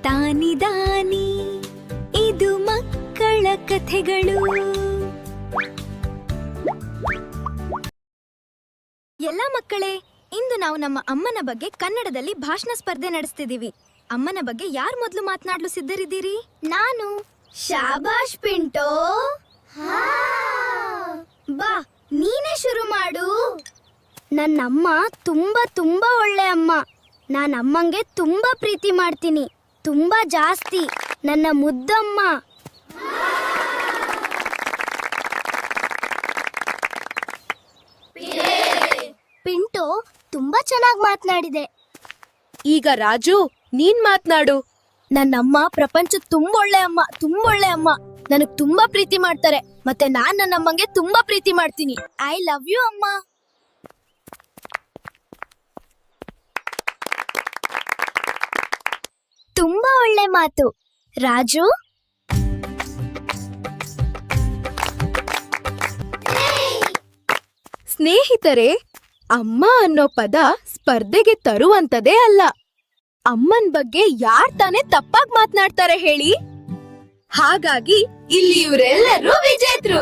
ತಾನಿದಾನಿ ಇದು ಮಕ್ಕಳ ಕಥೆಗಳು. ಎಲ್ಲ ಮಕ್ಕಳೇ, ಇಂದು ನಾವು ನಮ್ಮ ಅಮ್ಮನ ಬಗ್ಗೆ ಕನ್ನಡದಲ್ಲಿ ಭಾಷಣ ಸ್ಪರ್ಧೆ ನಡೆಸ್ತಿದೀವಿ. ಅಮ್ಮನ ಬಗ್ಗೆ ಯಾರು ಮೊದಲು ಮಾತನಾಡಲು ಸಿದ್ಧರಿದ್ದೀರಿ? ನಾನು. ಶಾಬಾಷ್ ಪಿಂಟೋ. ಬಾ, ನೀನೇ ಶುರು ಮಾಡು. ನನ್ನಮ್ಮ ತುಂಬಾ ತುಂಬಾ ಒಳ್ಳೆ ಅಮ್ಮ. ನಾನು ಅಮ್ಮಂಗೆ ತುಂಬಾ ಪ್ರೀತಿ ಮಾಡ್ತೀನಿ, ತುಂಬಾ ಜಾಸ್ತಿ. ನನ್ನ ಮುದ್ದಮ್ಮ. ಪಿಂಟೋ, ತುಂಬಾ ಚೆನ್ನಾಗಿ ಮಾತನಾಡಿದೆ. ಈಗ ರಾಜು, ನೀನ್ ಮಾತ್ನಾಡು. ನನ್ನಮ್ಮ ಪ್ರಪಂಚ ತುಂಬಾ ಒಳ್ಳೆ ಅಮ್ಮ, ತುಂಬಾ ಒಳ್ಳೆ ಅಮ್ಮ. ನನಗ್ ತುಂಬಾ ಪ್ರೀತಿ ಮಾಡ್ತಾರೆ, ಮತ್ತೆ ನಾನ್ ನನ್ನ ಅಮ್ಮಂಗೆ ತುಂಬಾ ಪ್ರೀತಿ ಮಾಡ್ತೀನಿ. ಐ ಲವ್ ಯು ಅಮ್ಮ. ತುಂಬಾ ಒಳ್ಳೆ ಮಾತು ರಾಜು. ಸ್ನೇಹಿತರೆ, ಅಮ್ಮ ಅನ್ನೋ ಪದ ಸ್ಪರ್ಧೆಗೆ ತರುವಂತದೇ ಅಲ್ಲ. ಅಮ್ಮನ್ ಬಗ್ಗೆ ಯಾರ್ ತಾನೇ ತಪ್ಪಾಗಿ ಮಾತನಾಡ್ತಾರೆ ಹೇಳಿ? ಹಾಗಾಗಿ ಇಲ್ಲಿ ಇವರೆಲ್ಲರೂ ವಿಜೇತರು.